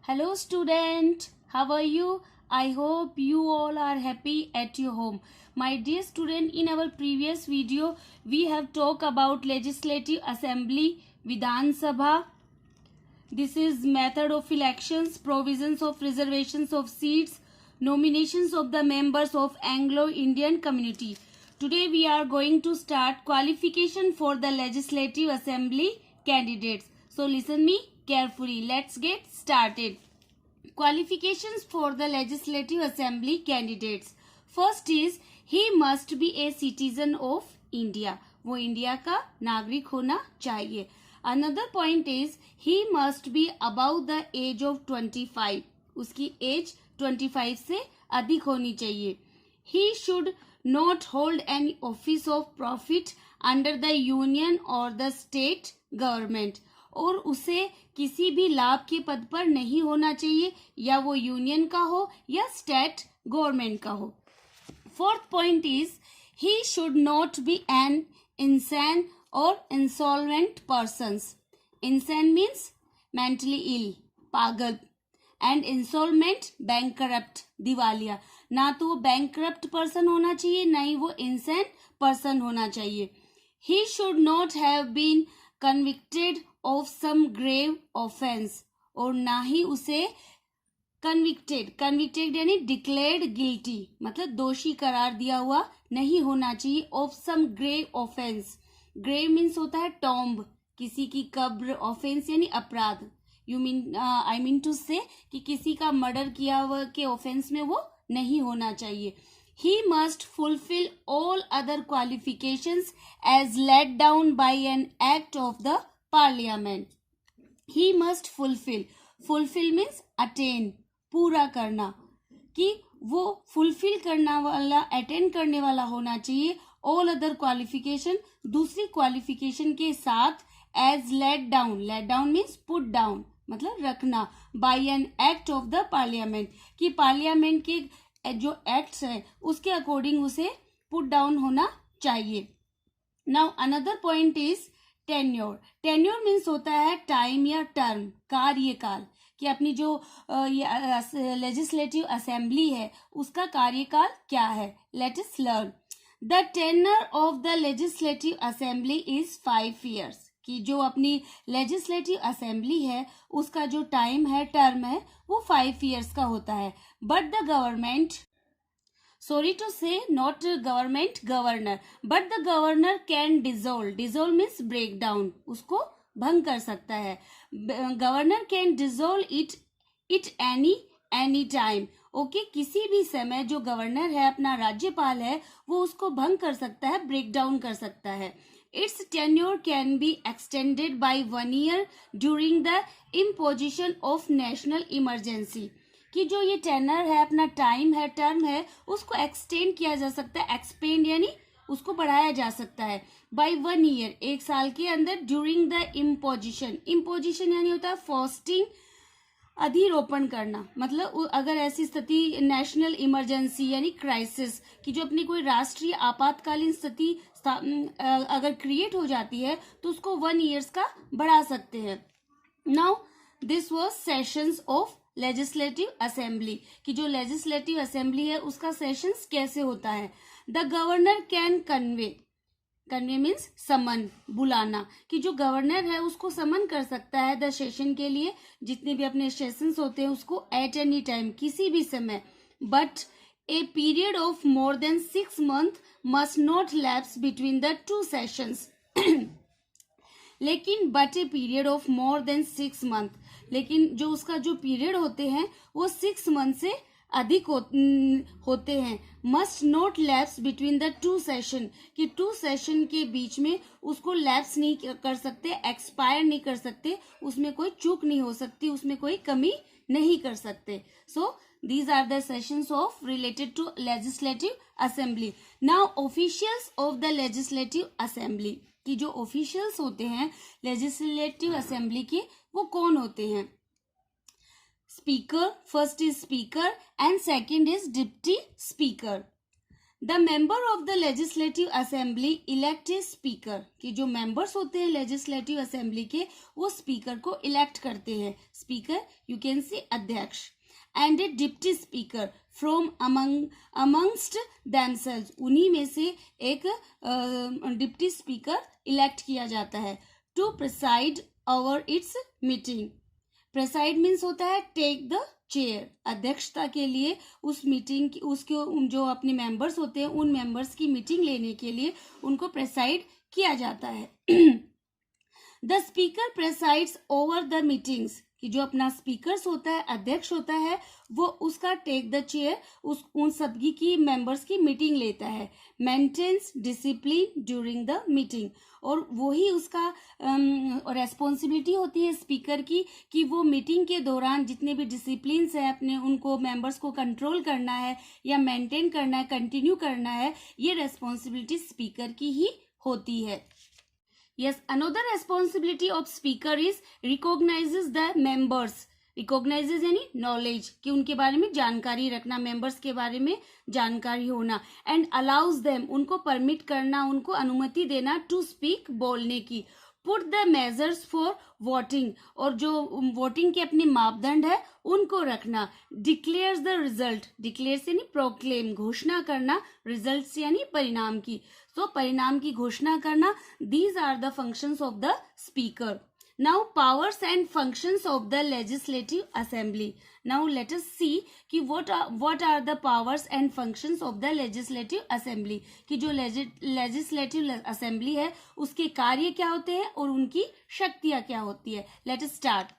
Hello student, how are you? I hope you all are happy at your home. My dear student, in our previous video, we have talked about Legislative Assembly, Vidhan Sabha. This is method of elections, provisions of reservations of seats, nominations of the members of Anglo-Indian community. Today we are going to start qualification for the Legislative Assembly candidates. So listen me carefully. Let's get started. Qualifications for the Legislative Assembly candidates. First is he must be a citizen of India. वो India का नागरिक होना चाहिए. Another point is he must be above the age of 25. उसकी as 25 से अधिक होनी चाहिए. He should not hold any office of profit under the union or the state government. और उसे किसी भी लाभ के पद पर नहीं होना चाहिए, या वो यूनियन का हो या स्टेट गवर्नमेंट का हो. Fourth point is he should not be an insane और insolvent persons. Insane means mentally ill, पागल, एंड इंसॉल्वेंट बैंकरप्ट, दिवालिया. ना तो वो बैंकरप्ट पर्सन होना चाहिए, ना ही वो इंसान पर्सन होना चाहिए. He should not have been convicted of some grave offence, और ना ही उसे कन्विक्टेड यानी डिक्लेयर्ड गिल्टी, मतलब दोषी करार दिया हुआ नहीं होना चाहिए. Of some grave offence. Grave means होता है टॉम्ब, किसी की कब्र. ऑफेंस यानी अपराध. आई मीन टू से कि किसी का मर्डर किया हुआ के ऑफेंस में वो नहीं होना चाहिए. He must fulfill all other qualifications as laid down by an act of the parliament. He must fulfill. Fulfill means attain, पूरा करना, कि वो fulfill करना वाला, attain करने वाला होना चाहिए. all other qualification, दूसरी qualification के साथ as laid down. laid down means put down, मतलब रखना. by an act of the parliament, कि पार्लियामेंट के जो एक्ट्स है उसके अकॉर्डिंग उसे पुट डाउन होना चाहिए. Now another point is tenure. Tenure means होता है टाइम या टर्म, कार्यकाल, कि अपनी जो लेजिस्लेटिव असेंबली है उसका कार्यकाल क्या है. Let us learn. The tenure of the legislative assembly is 5 years. कि जो अपनी लेजिस्लेटिव असेंबली है उसका जो टाइम है, टर्म है, वो 5 years का होता है. But the government, sorry to say not government, governor, but the governor can dissolve. Dissolve means break down, उसको भंग कर सकता है. Governor can dissolve it any time. Okay, किसी भी समय जो गवर्नर है, अपना राज्यपाल है, वो उसको भंग कर सकता है, ब्रेक डाउन कर सकता है. Its tenure can be extended by 1 year during the imposition of national emergency. कि जो ये टेनर है, अपना टाइम है, टर्म है, उसको एक्सटेंड किया जा सकता है. एक्सपेंड यानी उसको बढ़ाया जा सकता है. बाय 1 year, 1 साल के अंदर. During the imposition. इम्पोजिशन यानी होता है फॉस्टिंग, अधिरोपण करना. मतलब अगर ऐसी स्थिति, नेशनल इमरजेंसी यानी क्राइसिस, कि जो अपनी कोई राष्ट्रीय आपातकालीन स्थिति अगर क्रिएट हो जाती है तो उसको 1 years का बढ़ा सकते हैं. Now this was sessions of legislative assembly, कि जो लेजिस्लेटिव असेंबली है उसका सेशंस कैसे होता है. The governor can convene means summon, बुलाना, कि जो गवर्नर है उसको समन कर सकता है द सेशन के लिए, जितने भी अपने सेशंस होते हैं उसको एट एनी टाइम, किसी भी समय. But a period of more than 6 months must not lapse between the 2 sessions. लेकिन but a period of more than 6 months, लेकिन जो उसका जो पीरियड होते हैं वो 6 months से अधिक होते हैं. Must not lapse between the 2 session, कि 2 session के बीच में उसको लैप्स नहीं कर सकते, एक्सपायर नहीं कर सकते, उसमें कोई चूक नहीं हो सकती, उसमें कोई कमी नहीं कर सकते. सो these are the sessions of related to legislative assembly. Now officials of the legislative assembly, कि जो officials होते हैं legislative assembly के, वो कौन होते हैं. Speaker, first is speaker and second is deputy speaker. The member of the legislative assembly elect a speaker, कि जो मेंबर्स होते हैं लेजिस्लेटिव असेंबली के वो स्पीकर को इलेक्ट करते हैं. स्पीकर यू कैन से अध्यक्ष. And A deputy speaker from amongst themselves, उन्हीं में से एक डिप्टी स्पीकर इलेक्ट किया जाता है. To preside over its meeting. Preside means होता है टेक द चेयर, अध्यक्षता के लिए उस मीटिंग की, उसके जो अपने मेंबर्स होते हैं उन मेंबर्स की मीटिंग लेने के लिए उनको प्रेसाइड किया जाता है. The speaker presides over the meetings, कि जो अपना स्पीकर्स होता है, अध्यक्ष होता है, वो उसका टेक द चेयर उन सभी की मेंबर्स की मीटिंग लेता है. Maintains discipline during the meeting, और वही उसका रेस्पॉन्सिबिलिटी होती है स्पीकर की कि वो मीटिंग के दौरान जितने भी डिसिप्लिन्स है अपने उनको मेंबर्स को कंट्रोल करना है या मेंटेन करना है, कंटिन्यू करना है, ये रेस्पॉन्सिबिलिटी स्पीकर की ही होती है. Yes, another responsibility of speaker is recognizes the members. Recognizes यानी knowledge, कि उनके बारे में जानकारी रखना, members के बारे में जानकारी होना. And allows them, उनको permit करना, उनको अनुमति देना to speak, बोलने की. Put the measures for voting, और जो वोटिंग के अपने मापदंड है उनको रखना. Declares the result, declares यानी proclaim, घोषणा करना, results यानी परिणाम की. तो परिणाम की घोषणा करना. These are the functions of the speaker. Now powers and functions of the legislative assembly. Now let us see कि what are the powers and functions of the legislative assembly, कि जो legislative assembly है उसके कार्य क्या होते हैं और उनकी शक्तियां क्या होती है. Let us start.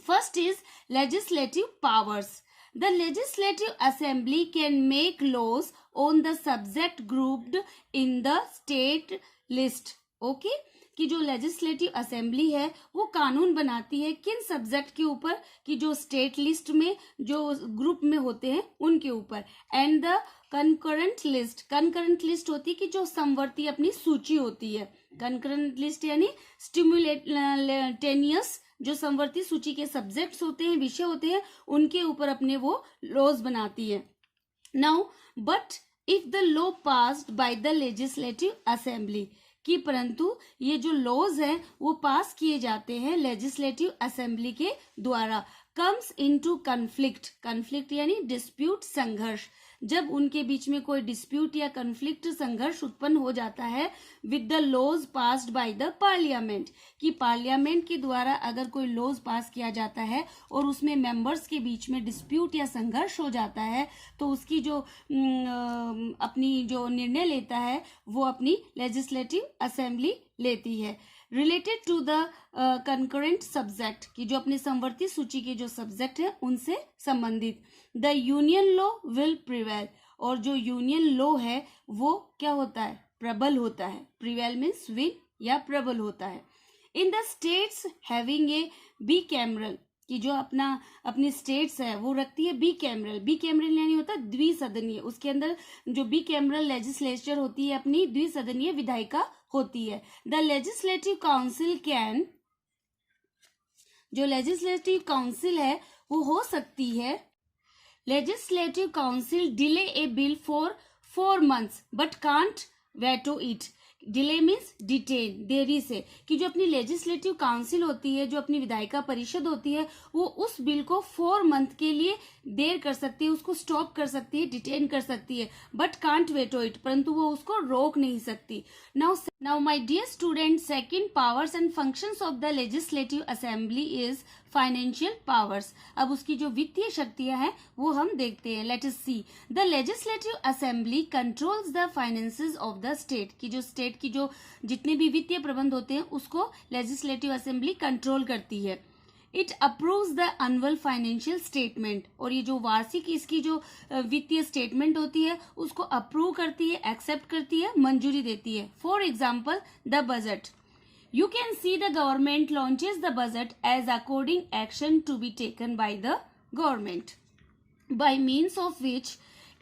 First is legislative powers. The legislative assembly can make laws on the subject grouped in the state list. Okay? कि जो लेजिस्लेटिव असेंबली है वो कानून बनाती है किन सब्जेक्ट के ऊपर, कि जो स्टेट लिस्ट में जो ग्रुप में होते हैं उनके ऊपर. And the concurrent list, concurrent list होती है कि जो समवर्ती अपनी सूची होती है. कंकरेंट लिस्ट यानी स्टिमुलेटेनियस, जो समवर्ती सूची के सब्जेक्ट्स होते हैं, विषय होते हैं, उनके ऊपर अपने वो लॉज बनाती है. Now but if the law passed by the legislative assembly, कि परंतु ये जो लॉज हैं वो पास किए जाते हैं लेजिस्लेटिव असेंबली के द्वारा. कम्स इनटू कन्फ्लिक्ट, कन्फ्लिक्ट यानी डिस्प्यूट, संघर्ष. जब उनके बीच में कोई डिस्प्यूट या कन्फ्लिक्ट, संघर्ष उत्पन्न हो जाता है with the laws passed by the parliament, कि पार्लियामेंट के द्वारा अगर कोई लॉज पास किया जाता है और उसमें मेंबर्स के बीच में डिस्प्यूट या संघर्ष हो जाता है तो उसकी जो अपनी जो निर्णय लेता है वो अपनी लेजिस्लेटिव असेंबली लेती है. Related to the concurrent subject, कि जो अपने समवर्ती सूची के जो सब्जेक्ट है उनसे संबंधित. The union law will prevail, और जो यूनियन लॉ है वो क्या होता है, प्रबल होता है. प्रिवेल मीन्स विन या प्रबल होता है. In the states having a bicameral, कि जो अपनी स्टेट्स है वो रखती है बी कैमरल. बी कैमरल यानी होता है द्विसदनीय, उसके अंदर जो बी कैमरल लेजिस्लेचर होती है अपनी द्विसदनीय विधायिका होती है. द लेजिस्लेटिव काउंसिल कैन, जो लेजिस्लेटिव काउंसिल है वो हो सकती है, legislative council delay A bill for 4 months but can't veto it. Delay means detain, देरी से, कि जो अपनी लेजिस्लेटिव काउंसिल होती है, जो अपनी विधायिका परिषद होती है, वो उस बिल को 4 month के लिए देर कर सकती है, उसको स्टॉप कर सकती है, डिटेन कर सकती है, बट कांट वेटो इट, परंतु वो उसको रोक नहीं सकती. Now my dear student, second powers and functions of the legislative assembly is financial powers. अब उसकी जो वित्तीय शक्तियां हैं वो हम देखते हैं. Let us see. The legislative assembly controls the finances of the state, की जो स्टेट की जो जितने भी वित्तीय प्रबंध होते हैं उसको लेजिस्लेटिव असेंबली कंट्रोल करती है. It approves the annual financial statement, और ये जो वार्षिक इसकी जो वित्तीय स्टेटमेंट होती है उसको अप्रूव करती है, एक्सेप्ट करती है, मंजूरी देती है. For example the budget. You can see the government launches the budget as according action to be taken by the government, by means of which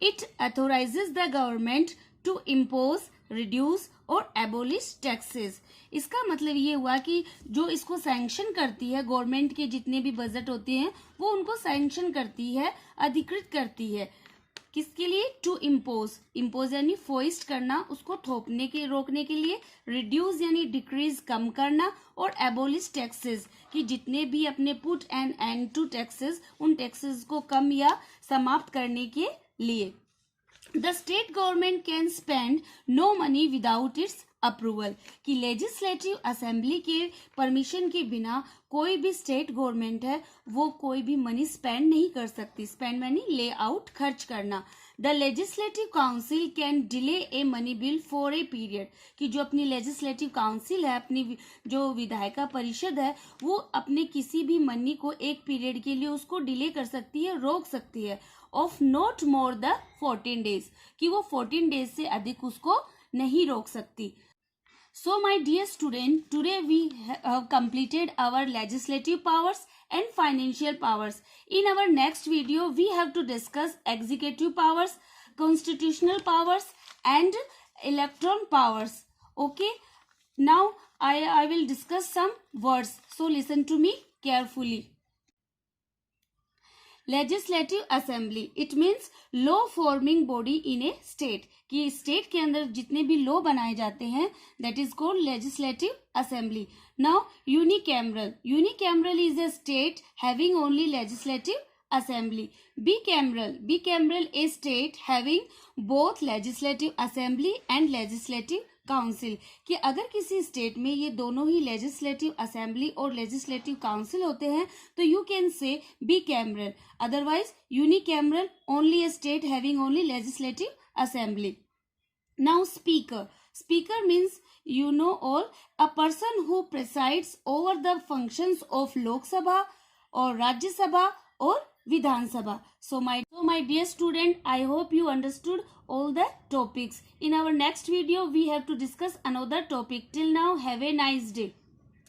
it authorizes the government to impose, reduce और abolish taxes. इसका मतलब ये हुआ कि जो इसको sanction करती है, गवर्नमेंट के जितने भी बजट होते हैं वो उनको सैंक्शन करती है, अधिकृत करती है. किसके लिए? टू इम्पोज, इम्पोज यानी फोइस्ट करना, उसको थोपने के रोकने के लिए, रिड्यूस यानी डिक्रीज कम करना, और एबोलिश टैक्सेस कि जितने भी अपने put and end to taxes, उन टैक्सेस को कम या समाप्त करने के लिए। The state government can spend no money without its approval कि लेजिस्लेटिव असेंबली के परमिशन के बिना कोई भी स्टेट गवर्नमेंट है वो कोई भी मनी स्पेंड नहीं कर सकती। स्पेंड मनी ले आउट, खर्च करना। The legislative council can delay a money bill for a period कि जो अपनी लेजिस्लेटिव काउंसिल है, अपनी जो विधायिका परिषद है, वो अपने किसी भी मनी को एक पीरियड के लिए उसको डिले कर सकती है, रोक सकती है, of not more the 14 days कि वो 14 डेज से अधिक उसको नहीं रोक सकती। So my dear student, today we have completed our legislative powers and financial powers. In our next video, we have to discuss executive powers, constitutional powers and electoral powers. Okay. Now I will discuss some words. So listen to me carefully. Legislative assembly it means law forming body in a state कि state के अंदर जितने भी law बनाए जाते हैं that is called legislative assembly. Now unicameral, unicameral is a state having only legislative assembly. Bicameral a state having both legislative assembly and legislative council कि अगर किसी स्टेट में ये दोनों ही लेजिस्लेटिव असेंबली और लेजिस्लेटिव काउंसिल होते हैं तो you can say bicameral, otherwise unicameral only A state having only legislative assembly. Now speaker means you know all, a person who presides over the functions of Lok Sabha or Rajya Sabha or Vidhan Sabha. So my dear student, I hope you understood all the topics. In our next video, we have to discuss another topic. Till now, have a nice day.